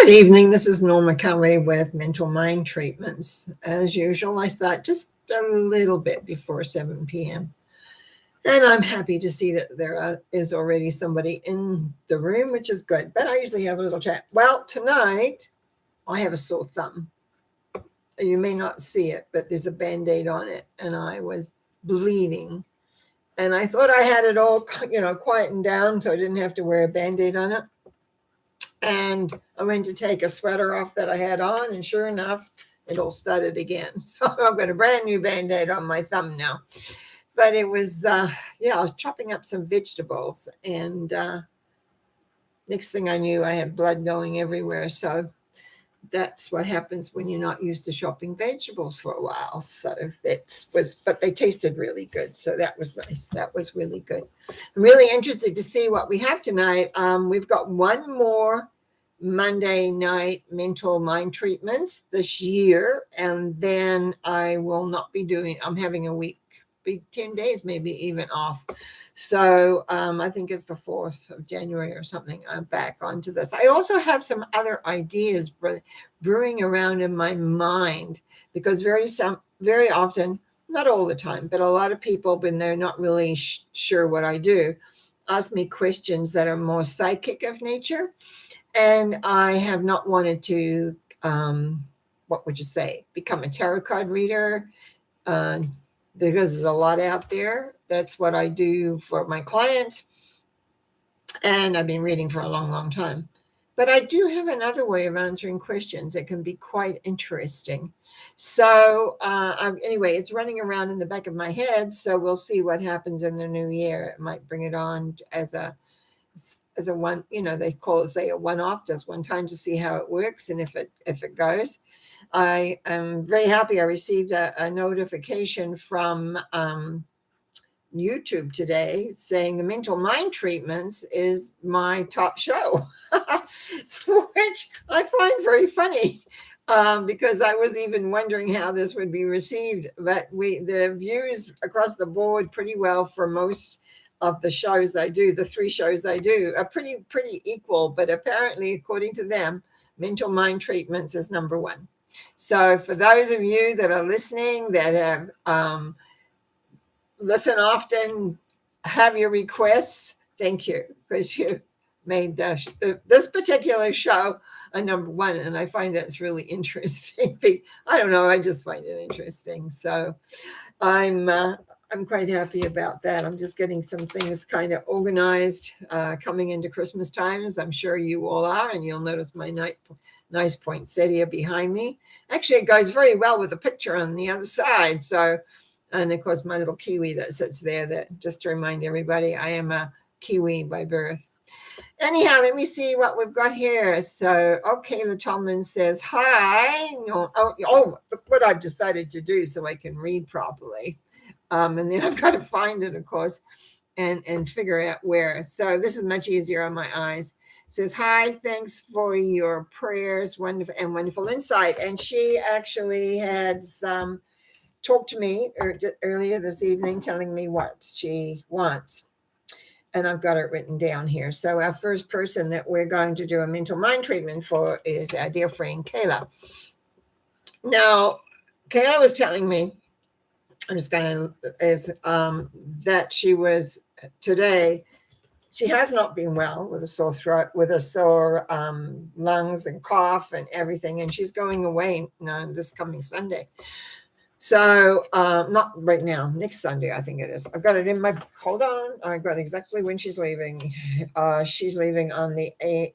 Good evening. This is Norma Cowie with Mental Mind Treatments. As usual, I start just a little bit before 7 p.m. And I'm happy to see that there is already somebody in the room, which is good. But I usually have a little chat. Well, tonight I have a sore thumb. You may not see it, but there's a Band-Aid on it. And I was bleeding. And I thought I had it all, quietened down so I didn't have to wear a Band-Aid on it. And I went to take a sweater off that I had on, and sure enough, it all started again. So I've got a brand new Band-Aid on my thumb now. But it was, I was chopping up some vegetables, and next thing I knew, I had blood going everywhere. So that's what happens when you're not used to chopping vegetables for a while. So but they tasted really good. So that was nice. That was really good. I'm really interested to see what we have tonight. We've got one more Monday night mental mind treatments this year. And then I will not be I'm having a week, 10 days, maybe even off. So I think it's the 4th of January or something. I'm back onto this. I also have some other ideas brewing around in my mind because very often, not all the time, but a lot of people, when they're not really sure what I do, ask me questions that are more psychic of nature. And I have not wanted to, what would you say, become a tarot card reader, because there's a lot out there. That's what I do for my clients. And I've been reading for a long, long time. But I do have another way of answering questions that can be quite interesting. So anyway, it's running around in the back of my head. So we'll see what happens in the new year. It might bring it on as a one, they say a one-off, just one time to see how it works and if it goes. I am very happy. I received a notification from YouTube today saying the mental mind treatments is my top show, which I find very funny. Because I was even wondering how this would be received, but the views across the board pretty well for most of the shows I do, the 3 shows I do, are pretty equal. But apparently, according to them, mental mind treatments is number 1. So for those of you that are listening, that have listen often, have your requests, thank you, because you made this particular show a number 1, and I find that's really interesting. I don't know, I just find it interesting. So I'm quite happy about that. I'm just getting some things kind of organized coming into Christmas times. I'm sure you all are, and you'll notice my nice poinsettia behind me. Actually, it goes very well with the picture on the other side. So, and of course, my little kiwi that sits there, that just to remind everybody, I am a kiwi by birth. Anyhow, let me see what we've got here. So, okay, the Tolman says, hi. No, look what I've decided to do so I can read properly. And then I've got to find it, of course, and figure out where. So this is much easier on my eyes. It says, hi, thanks for your prayers, wonderful insight. And she actually had talked to me earlier this evening, telling me what she wants. And I've got it written down here. So our first person that we're going to do a mental mind treatment for is our dear friend, Kayla. Now, Kayla was telling me, that she was today, she has not been well with a sore throat, with a sore lungs and cough and everything. And she's going away this coming Sunday. So not right now, next Sunday, I think it is. I've got it in my, hold on. I got exactly when she's leaving. She's leaving on the 18th,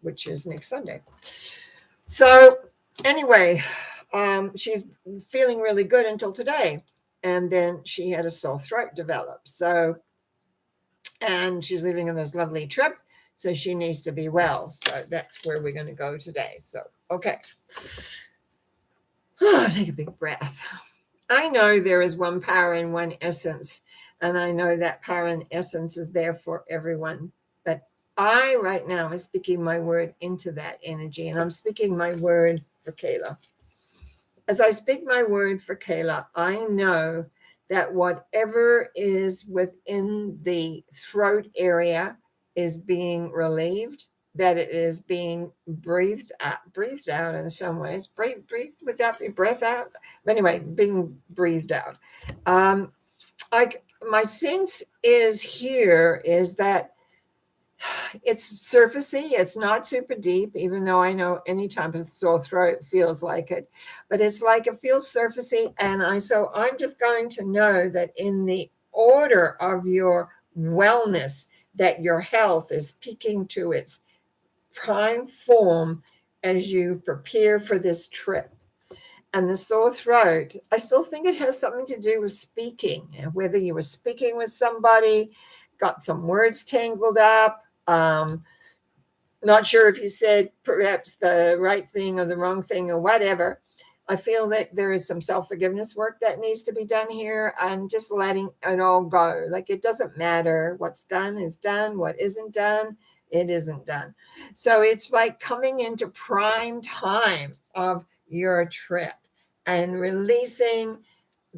which is next Sunday. So anyway, she's feeling really good until today. And then she had a sore throat develop. So, and she's leaving on this lovely trip. So she needs to be well. So that's where we're going to go today. So, okay. Take a big breath. I know there is one power and one essence. And I know that power and essence is there for everyone. But I right now am speaking my word into that energy. And I'm speaking my word for Kayla. As I speak my word for Kayla, I know that whatever is within the throat area is being relieved, that it is being breathed out in some ways. Breathe, would that be breath out? But anyway, being breathed out. Um, my sense is here is that it's surfacey. It's not super deep, even though I know any type of sore throat feels like it. But it's like it feels surfacey, and so I'm just going to know that in the order of your wellness, that your health is peaking to its prime form as you prepare for this trip. And the sore throat, I still think it has something to do with speaking, and whether you were speaking with somebody, got some words tangled up. Not sure if you said perhaps the right thing or the wrong thing or whatever. I feel that there is some self-forgiveness work that needs to be done here, and just letting it all go. Like, it doesn't matter. What's done is done. What isn't done, it isn't done. So it's like coming into prime time of your trip and releasing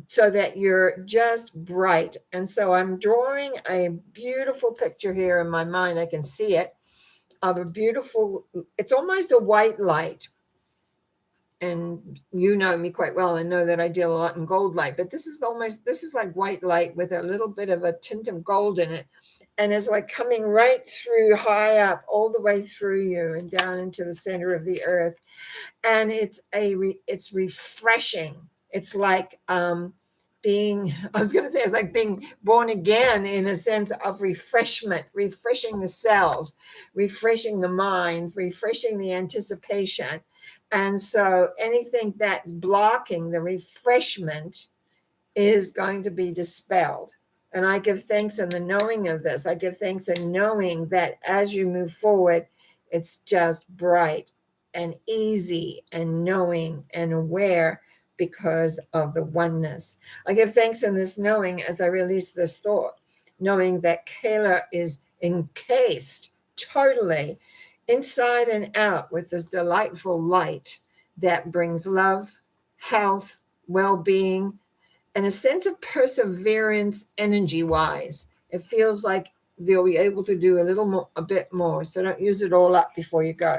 so that you're just bright. And so I'm drawing a beautiful picture here in my mind. I can see it, of a beautiful, it's almost a white light. And you know me quite well and know that I deal a lot in gold light, but this is like white light with a little bit of a tint of gold in it. And it's like coming right through, high up, all the way through you and down into the center of the earth. And it's refreshing. It's like being, I was going to say, it's like being born again, in a sense of refreshment, refreshing the cells, refreshing the mind, refreshing the anticipation. And so anything that's blocking the refreshment is going to be dispelled. And I give thanks in the knowing of this. I give thanks in knowing that as you move forward, it's just bright and easy and knowing and aware because of the oneness. I give thanks in this knowing as I release this thought, knowing that Kayla is encased totally inside and out with this delightful light that brings love, health, well-being, and a sense of perseverance energy-wise. It feels like they'll be able to do a bit more. So don't use it all up before you go.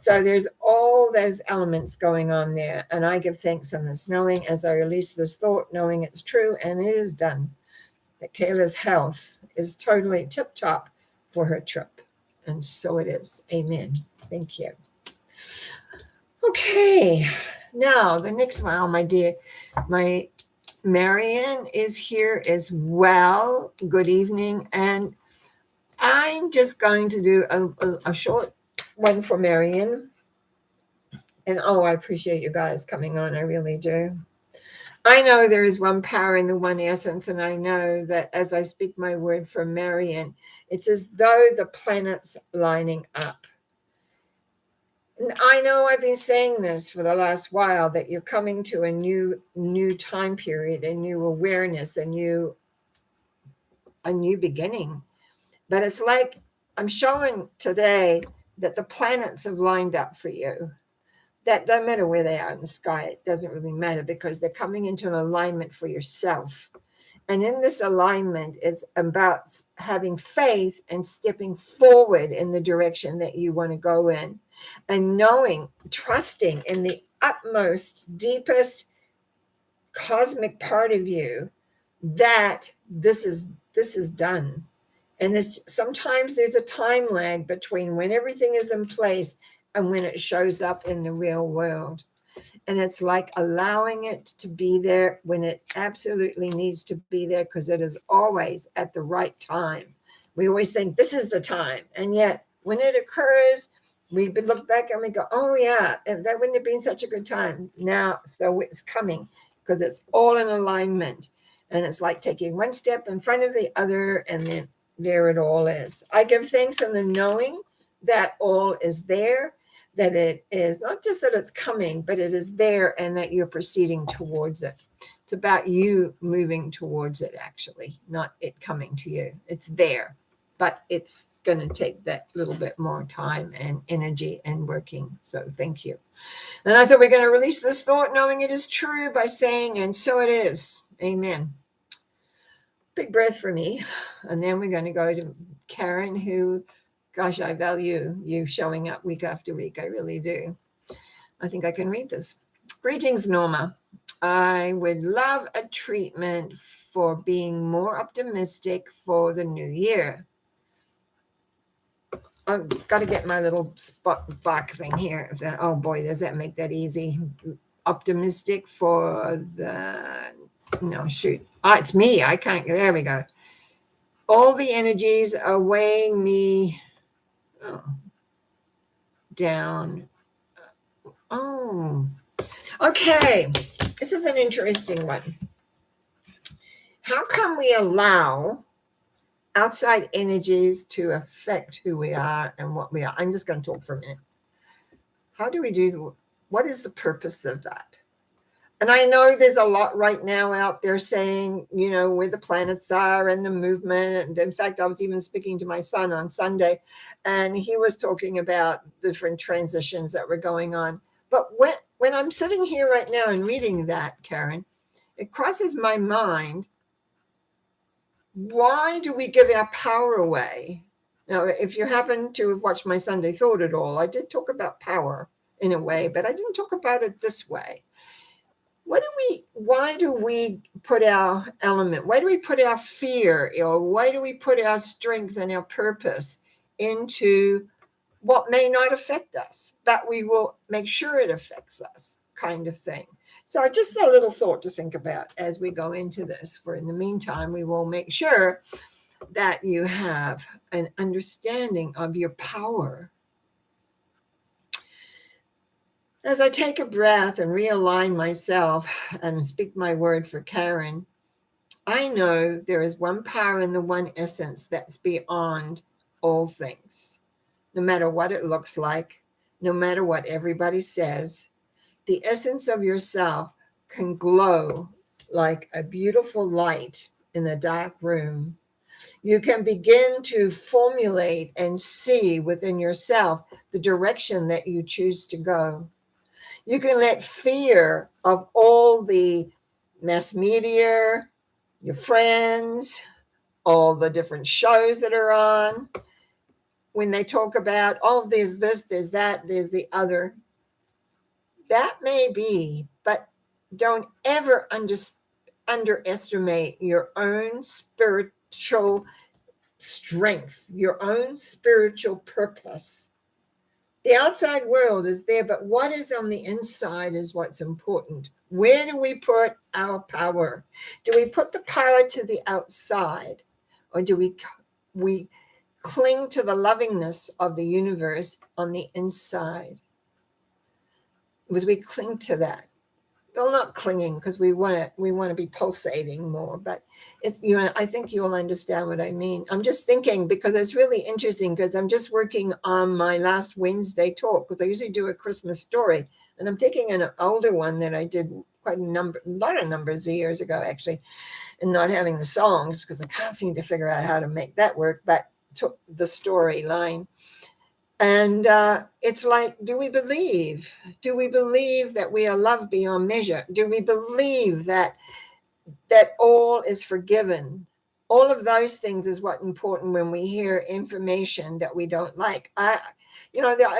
So there's all those elements going on there. And I give thanks on this, knowing as I release this thought, knowing it's true and it is done, that Kayla's health is totally tip-top for her trip. And so it is. Amen. Thank you. Okay. Now, the next one, my dear, my Marianne is here as well. Good evening. And I'm just going to do a short one for Marianne. And I appreciate you guys coming on. I really do. I know there is one power in the one essence, and I know that as I speak my word for Marianne, it's as though the planets lining up. And I know I've been saying this for the last while, that you're coming to a new time period, a new awareness, a new beginning. But it's like I'm showing today that the planets have lined up for you. That doesn't matter where they are in the sky. It doesn't really matter, because they're coming into an alignment for yourself. And in this alignment, it's about having faith and stepping forward in the direction that you want to go in, and knowing, trusting in the utmost, deepest cosmic part of you that this is done. And sometimes there's a time lag between when everything is in place and when it shows up in the real world. And it's like allowing it to be there when it absolutely needs to be there, because it is always at the right time. We always think this is the time. And yet when it occurs, we look back and we go, oh yeah, that wouldn't have been such a good time. Now, so it's coming, because it's all in alignment. And it's like taking one step in front of the other, and then there it all is. I give thanks in the knowing that all is there, that it is not just that it's coming, but it is there, and that you're proceeding towards it. It's about you moving towards it, actually, not it coming to you. It's there, but it's going to take that little bit more time and energy and working. So thank you. And I said, we're going to release this thought, knowing it is true, by saying, and so it is. Amen. Big breath for me. And then we're going to go to Karen, who gosh, I value you showing up week after week. I really do. I think I can read this. Greetings, Norma. I would love a treatment for being more optimistic for the new year. I've got to get my little spot back thing here. Oh boy, does that make that easy? Optimistic for the, no, shoot. It's me. I can't, there we go. All the energies are weighing me down. Oh, okay. This is an interesting one. How can we allow outside energies to affect who we are and what we are? I'm just going to talk for a minute. How do we do, what is the purpose of that? And I know there's a lot right now out there saying, you know, where the planets are and the movement. And in fact, I was even speaking to my son on Sunday, and he was talking about different transitions that were going on. But when I'm sitting here right now and reading that, Karen, it crosses my mind, why do we give our power away? Now, if you happen to have watched my Sunday Thought at all, I did talk about power in a way, but I didn't talk about it this way. Why do we put our element? Why do we put our fear, or why do we put our strength and our purpose into what may not affect us, but we will make sure it affects us, kind of thing? So just a little thought to think about as we go into this. For in the meantime, we will make sure that you have an understanding of your power. As I take a breath and realign myself and speak my word for Karen, I know there is one power and the one essence that's beyond all things. No matter what it looks like, no matter what everybody says, the essence of yourself can glow like a beautiful light in the dark room. You can begin to formulate and see within yourself the direction that you choose to go. You can let fear of all the mass media, your friends, all the different shows that are on, when they talk about, oh, there's this, there's that, there's the other. That may be, but don't ever underestimate your own spiritual strength, your own spiritual purpose. The outside world is there, but what is on the inside is what's important. Where do we put our power? Do we put the power to the outside, or do we cling to the lovingness of the universe on the inside? Because we cling to that. Well, not clinging, because we want to be pulsating more, but I think you'll understand what I mean. I'm just thinking, because it's really interesting, because I'm just working on my last Wednesday talk, because I usually do a Christmas story, and I'm taking an older one that I did a lot of numbers of years ago, actually, and not having the songs, because I can't seem to figure out how to make that work, but took the storyline. And it's like, do we believe that we are loved beyond measure? Do we believe that all is forgiven? All of those things is what's important when we hear information that we don't like. I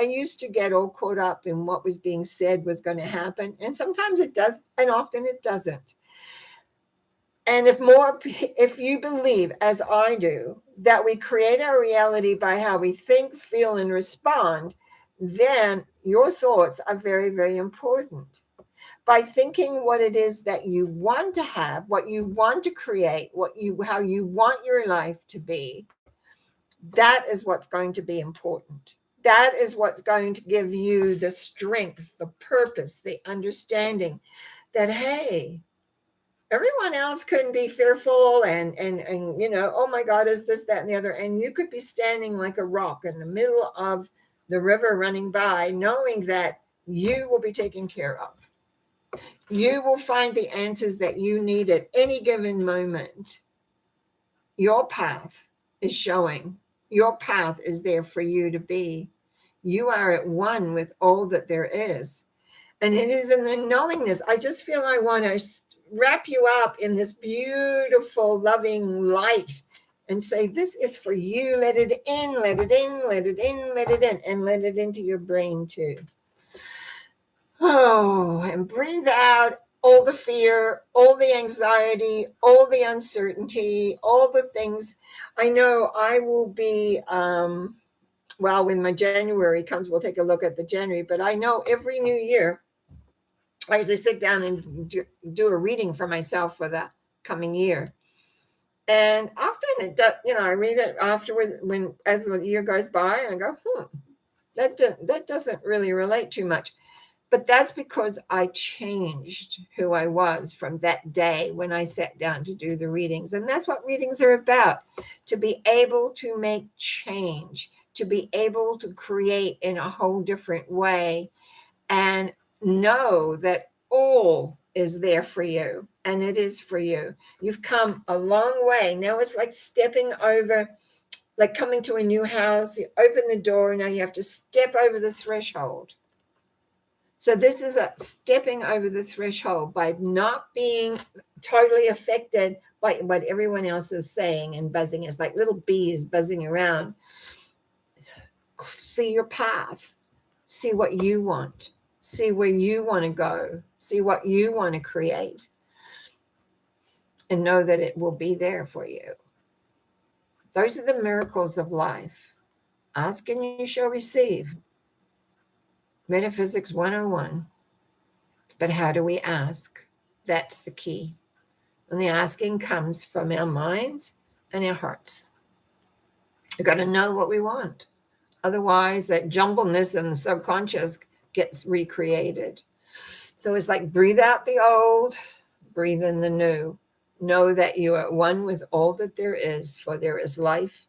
used to get all caught up in what was being said was going to happen. And sometimes it does, and often it doesn't. And if you believe, as I do, that we create our reality by how we think, feel, and respond, then your thoughts are very, very important. By thinking what it is that you want to have, what you want to create, how you want your life to be, that is what's going to be important. That is what's going to give you the strength, the purpose, the understanding that, hey, everyone else couldn't be fearful and oh my God, is this, that, and the other. And you could be standing like a rock in the middle of the river running by, knowing that you will be taken care of. You will find the answers that you need at any given moment. Your path is showing. Your path is there for you to be. You are at one with all that there is. And it is in the knowingness. I just feel I want to wrap you up in this beautiful, loving light and say, this is for you. Let it in, let it in, let it in, let it in, and let it into your brain too. Oh, and breathe out all the fear, all the anxiety, all the uncertainty, all the things. I know I will be, well, when my January comes, we'll take a look at the January, but I know every new year, I usually sit down and do a reading for myself for the coming year. And often it does, I read it afterwards as the year goes by, and I go, that doesn't really relate too much. But that's because I changed who I was from that day when I sat down to do the readings. And that's what readings are about, to be able to make change, to be able to create in a whole different way, and know that all is there for you, and it is for you. You've come a long way. Now it's like stepping over, like coming to a new house. You open the door, now you have to step over the threshold. So this is a stepping over the threshold by not being totally affected by what everyone else is saying and buzzing. It's like little bees buzzing around. See your path. See what you want. See where you want to go. See what you want to create. And know that it will be there for you. Those are the miracles of life. Ask and you shall receive. Metaphysics 101. But how do we ask? That's the key. And the asking comes from our minds and our hearts. We've got to know what we want. Otherwise, that jumbleness in the subconscious gets recreated. So it's like breathe out the old, breathe in the new. Know that you are one with all that there is, for there is life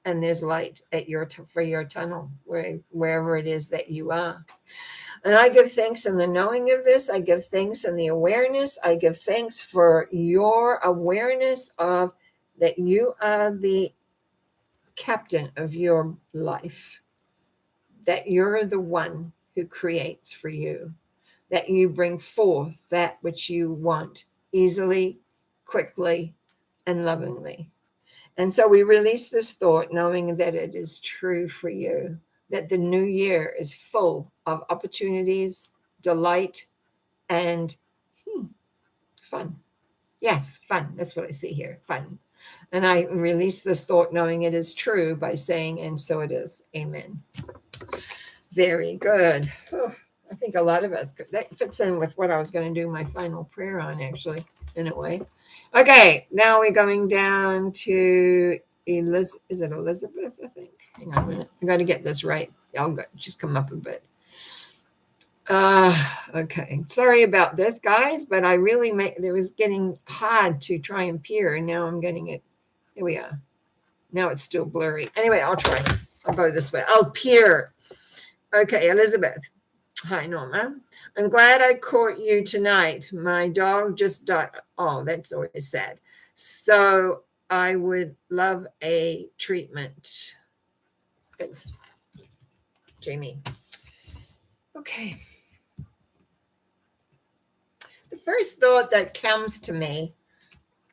and there's light at for your tunnel, wherever it is that you are. And I give thanks in the knowing of this. I give thanks in the awareness. I give thanks for your awareness of that you are the captain of your life, that you're the one who creates for you, that you bring forth that which you want easily, quickly, and lovingly. And so we release this thought knowing that it is true for you, that the new year is full of opportunities, delight, and fun. Yes, fun. That's what I see here, fun. And I release this thought knowing it is true by saying, and so it is. Amen. Very good. Oh, I think a lot of us, that fits in with what I was going to do my final prayer on, actually, in a way. Okay, now we're going down to is it Elizabeth, I think? Hang on a minute. I got to get this right. I'll just come up a bit. Okay. Sorry about this, guys, but I really it was getting hard to try and peer, and now I'm getting it. Here we are. Now it's still blurry. Anyway, I'll try. I'll go this way. I'll peer. Okay, Elizabeth. Hi, Norma. I'm glad I caught you tonight. My dog just died. Oh, that's always sad. So I would love a treatment. Thanks, Jamie. Okay. The first thought that comes to me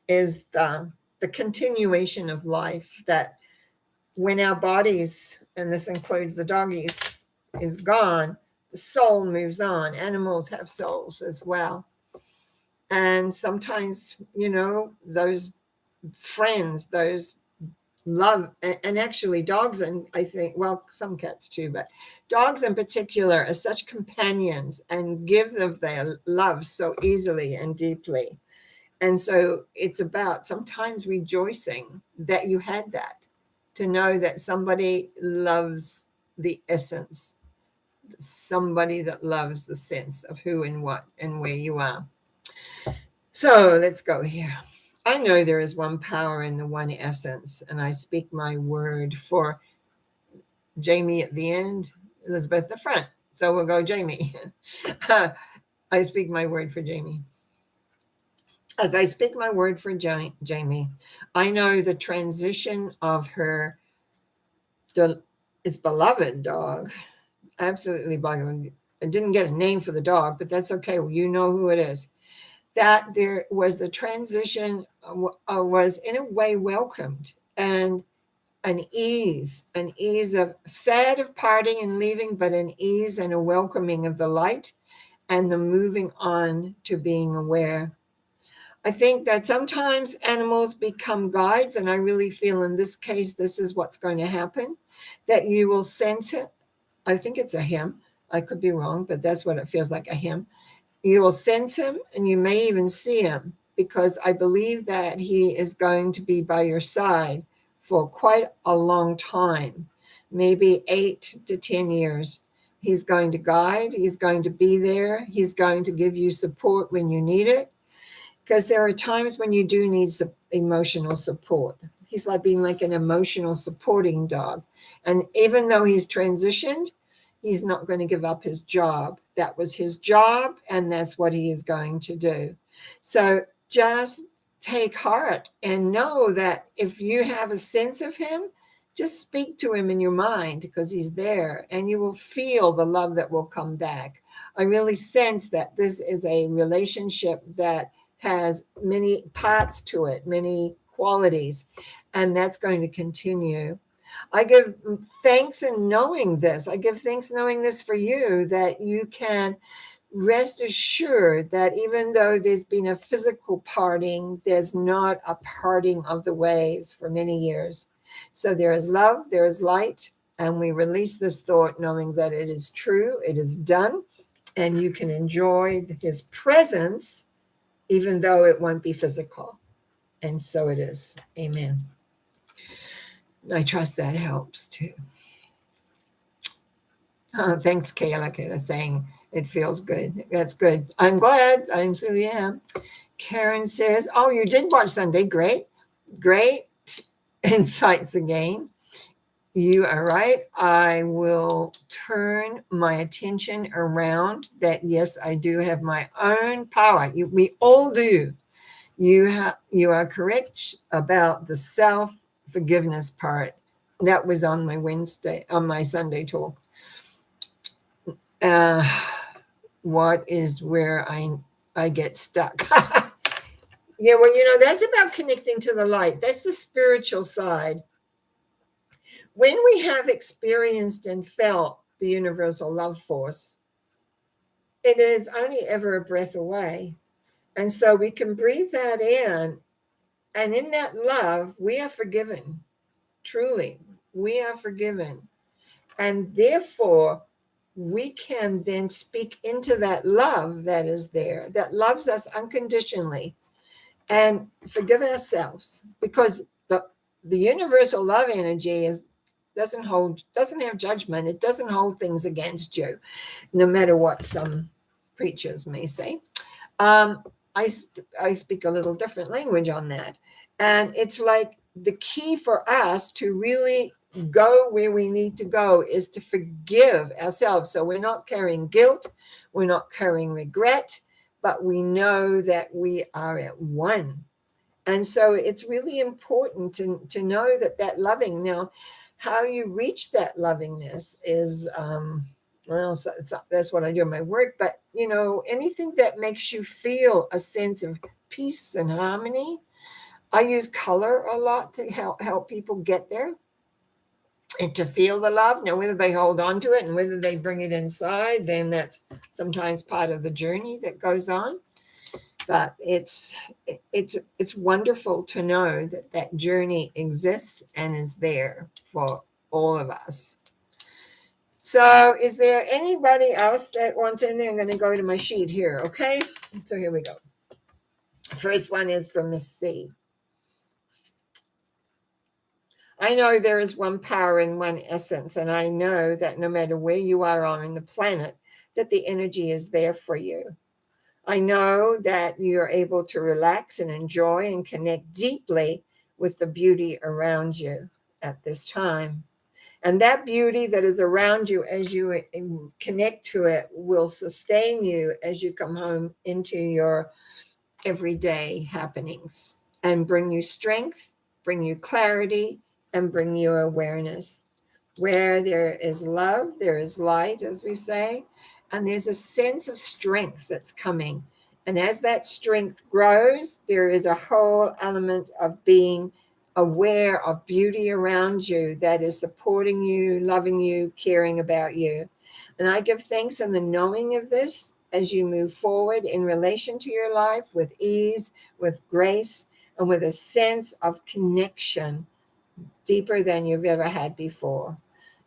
is the continuation of life, that when our bodies, and this includes the doggies, is gone, the soul moves on. Animals have souls as well. And sometimes, those friends, those love, and actually dogs, and I think, well, some cats too, but dogs in particular are such companions and give of their love so easily and deeply. And so it's about sometimes rejoicing that you had that, to know that somebody loves the essence, somebody that loves the sense of who and what and where you are. So let's go here. I know there is one power in the one essence, and I speak my word for Jamie at the end, Elizabeth at the front. So we'll go Jamie. I speak my word for Jamie. As I speak my word for Jamie, I know the transition of her, its beloved dog, absolutely beloved. I didn't get a name for the dog, but that's okay. Well, you know who it is. That there was a transition, was in a way welcomed and an ease of sad of parting and leaving, but an ease and a welcoming of the light and the moving on to being aware. I think that sometimes animals become guides, and I really feel in this case, this is what's going to happen, that you will sense it. I think it's a him. I could be wrong, but that's what it feels like, a him. You will sense him and you may even see him, because I believe that he is going to be by your side for quite a long time, maybe 8 to 10 years. He's going to guide, he's going to be there, he's going to give you support when you need it, because there are times when you do need emotional support. He's like being like an emotional supporting dog. And even though he's transitioned, he's not going to give up his job. That was his job, and that's what he is going to do. So just take heart and know that if you have a sense of him, just speak to him in your mind, because he's there, and you will feel the love that will come back. I really sense that this is a relationship that has many parts to it, many qualities, and that's going to continue. I give thanks in knowing this. I give thanks knowing this for you, that you can rest assured that even though there's been a physical parting, there's not a parting of the ways for many years. So there is love, there is light, and we release this thought knowing that it is true, it is done, and you can enjoy his presence even though it won't be physical. And so it is. Amen. I trust that helps too. Thanks, Kayla. Kayla saying it feels good. That's good. I'm glad. I'm so, yeah. Karen says, oh, you did watch Sunday. Great. Great insights again. You are right. I will turn my attention around that. Yes, I do have my own power. We all do. You are correct about the self-forgiveness part. That was on my Sunday talk. What is where I get stuck? Yeah, well, that's about connecting to the light. That's the spiritual side. When we have experienced and felt the universal love force, it is only ever a breath away. And so we can breathe that in, and in that love, we are forgiven. Truly, we are forgiven. And therefore, we can then speak into that love that is there, that loves us unconditionally, and forgive ourselves, because the universal love energy doesn't have judgment. It doesn't hold things against you, no matter what some preachers may say. I speak a little different language on that. And it's like the key for us to really go where we need to go is to forgive ourselves. So we're not carrying guilt, we're not carrying regret, but we know that we are at one. And so it's really important to know that loving. Now, how you reach that lovingness is, that's what I do in my work. But, anything that makes you feel a sense of peace and harmony. I use color a lot to help people get there and to feel the love. Now, whether they hold on to it and whether they bring it inside, then that's sometimes part of the journey that goes on. But it's wonderful to know that journey exists and is there for all of us. So is there anybody else that wants in there? I'm going to go to my sheet here, okay? So here we go. First one is from Miss C. I know there is one power and one essence, and I know that no matter where you are on the planet, that the energy is there for you. I know that you're able to relax and enjoy and connect deeply with the beauty around you at this time. And that beauty that is around you as you connect to it will sustain you as you come home into your everyday happenings and bring you strength, bring you clarity, and bring you awareness. Where there is love, there is light, as we say. And there's a sense of strength that's coming. And as that strength grows, there is a whole element of being aware of beauty around you that is supporting you, loving you, caring about you. And I give thanks in the knowing of this as you move forward in relation to your life with ease, with grace, and with a sense of connection deeper than you've ever had before.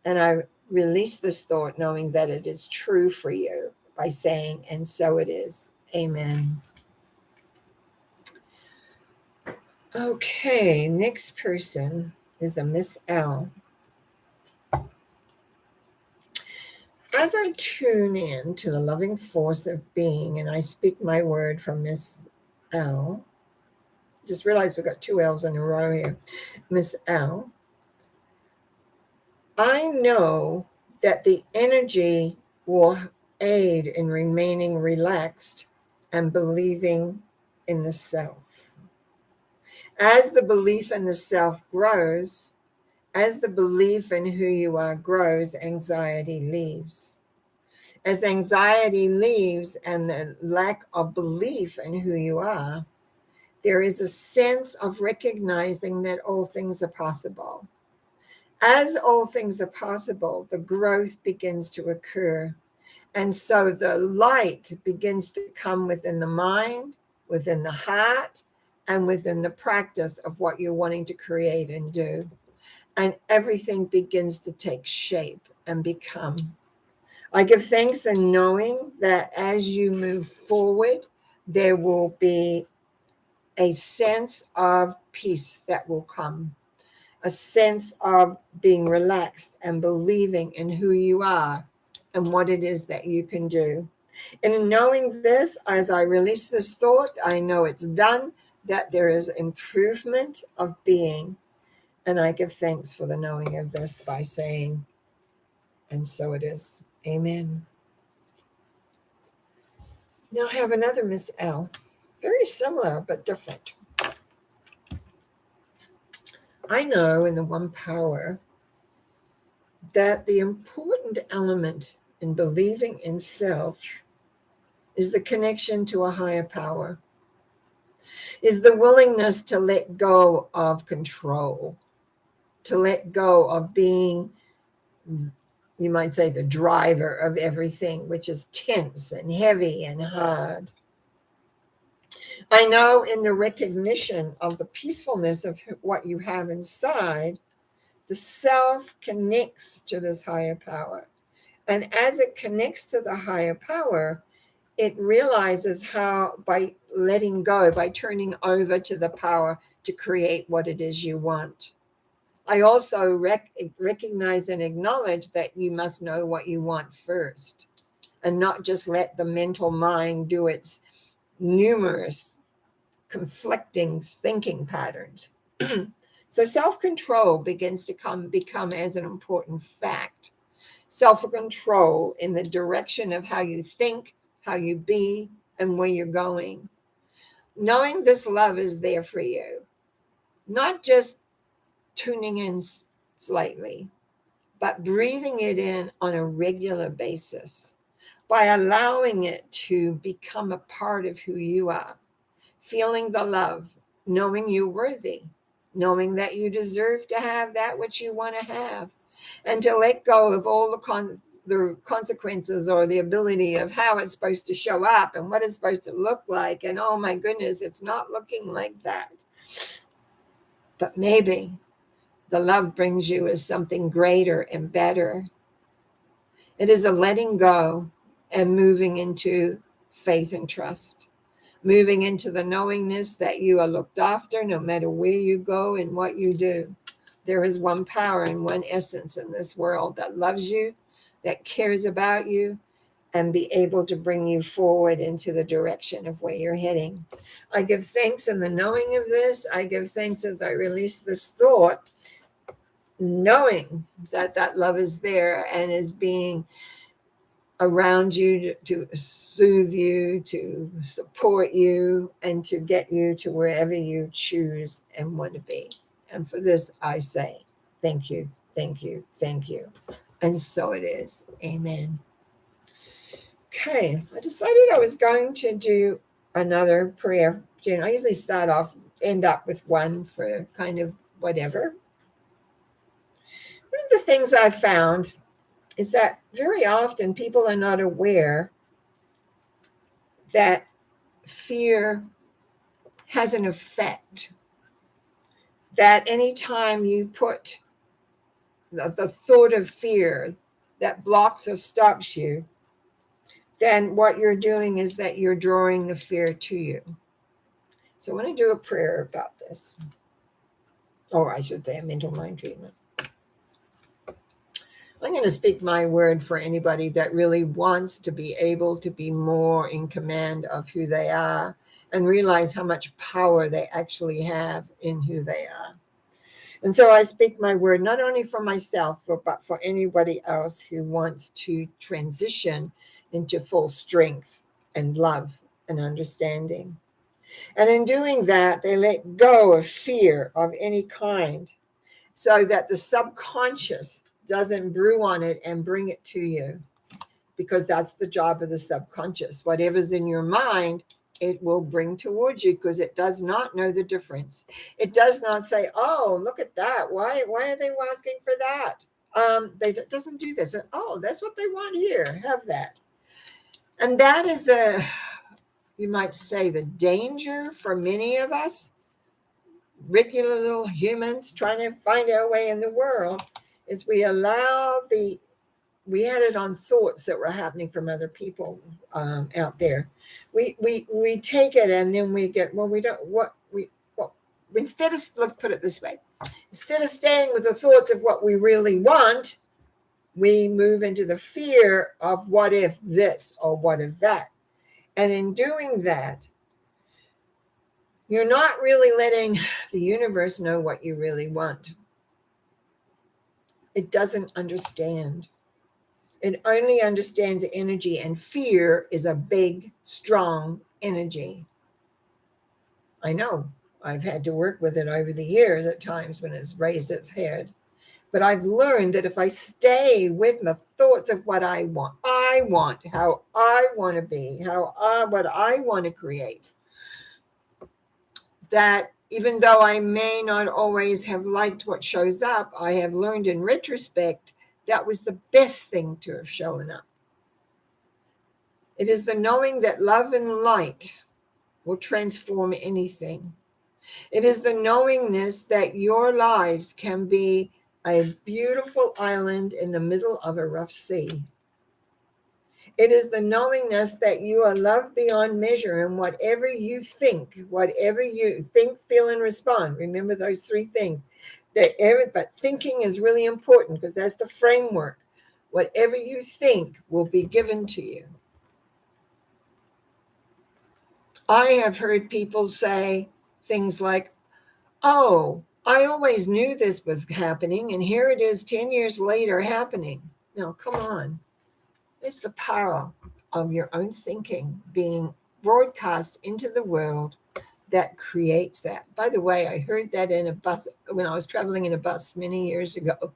And I release this thought knowing that it is true for you by saying, and so it is. Amen. Okay, next person is a Miss L. As I tune in to the loving force of being and I speak my word from Miss L, just realized we've got two L's in a row here. Miss L, I know that the energy will aid in remaining relaxed and believing in the self. As the belief in the self grows, as the belief in who you are grows, anxiety leaves. As anxiety leaves and the lack of belief in who you are, there is a sense of recognizing that all things are possible. As all things are possible, the growth begins to occur. And so the light begins to come within the mind, within the heart, and within the practice of what you're wanting to create and do. And everything begins to take shape and become. I give thanks in knowing that as you move forward, there will be a sense of peace that will come, a sense of being relaxed and believing in who you are and what it is that you can do. And in knowing this, as I release this thought, I know it's done, that there is improvement of being. And I give thanks for the knowing of this by saying, and so it is. Amen. Now I have another Miss L. Very similar, but different. I know in the One Power that the important element in believing in self is the connection to a higher power, is the willingness to let go of control, to let go of being, you might say, the driver of everything, which is tense and heavy and hard. I know in the recognition of the peacefulness of what you have inside, the self connects to this higher power. And as it connects to the higher power, it realizes how by letting go, by turning over to the power to create what it is you want. I also recognize and acknowledge that you must know what you want first and not just let the mental mind do its numerous conflicting thinking patterns. So self-control begins to become as an important fact. Self-control in the direction of how you think, how you be, and where you're going. Knowing this love is there for you, not just tuning in slightly, but breathing it in on a regular basis by allowing it to become a part of who you are. Feeling the love, knowing you're worthy, knowing that you deserve to have that which you want to have, and to let go of all the consequences or the ability of how it's supposed to show up and what it's supposed to look like. And oh my goodness, it's not looking like that. But maybe the love brings you as something greater and better. It is a letting go and moving into faith and trust. Moving into the knowingness that you are looked after no matter where you go and what you do. There is one power and one essence in this world that loves you, that cares about you, and be able to bring you forward into the direction of where you're heading. I give thanks in the knowing of this. I give thanks as I release this thought, knowing that that love is there and is being around you to soothe you, to support you, and to get you to wherever you choose and want to be. And for this, I say, thank you, thank you, thank you. And so it is. Amen. Okay, I decided I was going to do another prayer. I usually end up with one for kind of whatever. One of the things I've found is that very often people are not aware that fear has an effect. That anytime you put the thought of fear that blocks or stops you, then what you're doing is that you're drawing the fear to you. So I want to do a prayer about this. Or I should say a mental mind treatment. I'm going to speak my word for anybody that really wants to be able to be more in command of who they are and realize how much power they actually have in who they are. And so I speak my word not only for myself, but for anybody else who wants to transition into full strength and love and understanding. And in doing that, they let go of fear of any kind so that the subconscious doesn't brew on it and bring it to you, because that's the job of the subconscious. Whatever's in your mind, it will bring towards you, because it does not know the difference. It does not say, oh, look at that. Why are they asking for that? It doesn't do this. Oh, that's what they want here. Have that. And that is you might say, the danger for many of us, regular little humans trying to find our way in the world, is we had it on thoughts that were happening from other people out there. We take it and then we get, instead of, let's put it this way, instead of staying with the thoughts of what we really want, we move into the fear of what if this or what if that. And in doing that, you're not really letting the universe know what you really want. It doesn't understand. It only understands energy, and fear is a big, strong energy. I know I've had to work with it over the years at times when it's raised its head. But I've learned that if I stay with the thoughts of what I want, how I want to be, what I want to create, that even though I may not always have liked what shows up, I have learned in retrospect that was the best thing to have shown up. It is the knowing that love and light will transform anything. It is the knowingness that your lives can be a beautiful island in the middle of a rough sea. It is the knowingness that you are loved beyond measure, and whatever you think, feel, and respond. Remember those three things. But thinking is really important, because that's the framework. Whatever you think will be given to you. I have heard people say things like, oh, I always knew this was happening, and here it is 10 years later happening. No, come on. It's the power of your own thinking being broadcast into the world that creates that. By the way, I heard that in a bus when I was traveling in a bus many years ago,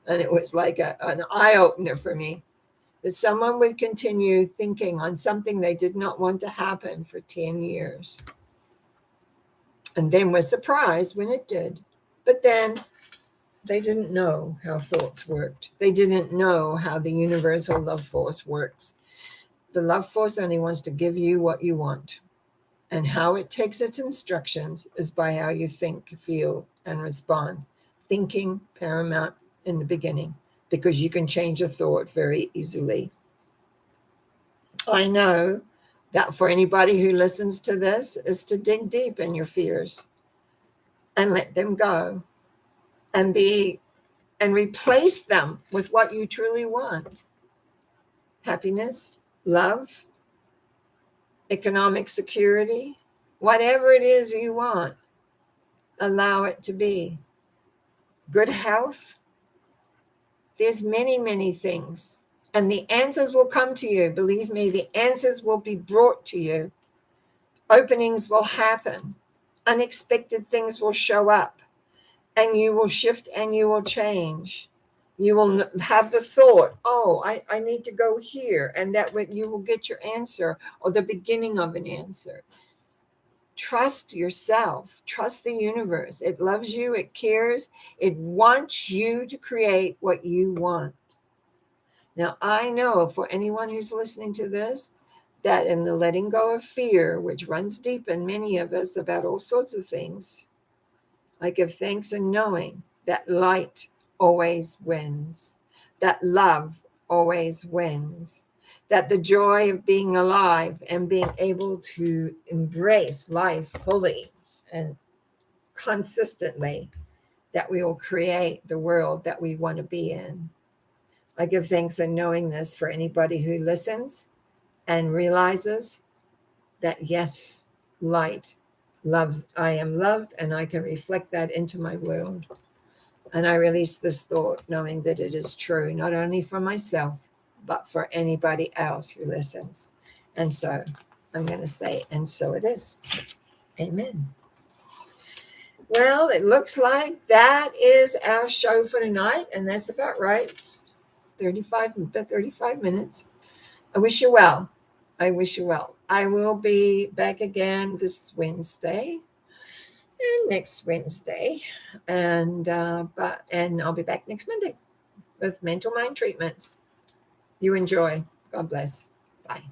and it was like an eye-opener for me, that someone would continue thinking on something they did not want to happen for 10 years. And then was surprised when it did. But then they didn't know how thoughts worked. They didn't know how the universal love force works. The love force only wants to give you what you want. And how it takes its instructions is by how you think, feel, and respond. Thinking paramount in the beginning, because you can change a thought very easily. I know that for anybody who listens to this is to dig deep in your fears and let them go and replace them with what you truly want. Happiness, love, economic security, whatever it is you want, allow it to be. Good health. There's many, many things. And the answers will come to you. Believe me, the answers will be brought to you. Openings will happen. Unexpected things will show up. And you will shift and you will change. You will have the thought, oh, I need to go here. And that way you will get your answer, or the beginning of an answer. Trust yourself. Trust the universe. It loves you. It cares. It wants you to create what you want. Now, I know for anyone who's listening to this, that in the letting go of fear, which runs deep in many of us about all sorts of things, I give thanks in knowing that light always wins, that love always wins, that the joy of being alive and being able to embrace life fully and consistently, that we will create the world that we want to be in. I give thanks in knowing this for anybody who listens and realizes that yes, light loves, I am loved, and I can reflect that into my world. And I release this thought knowing that it is true, not only for myself, but for anybody else who listens. And so I'm going to say, and so it is. Amen. Well, it looks like that is our show for tonight. And that's about right. 35 minutes. I wish you well. I wish you well. I will be back again this Wednesday and next Wednesday, and I'll be back next Monday with mental mind treatments. You enjoy. God bless. Bye.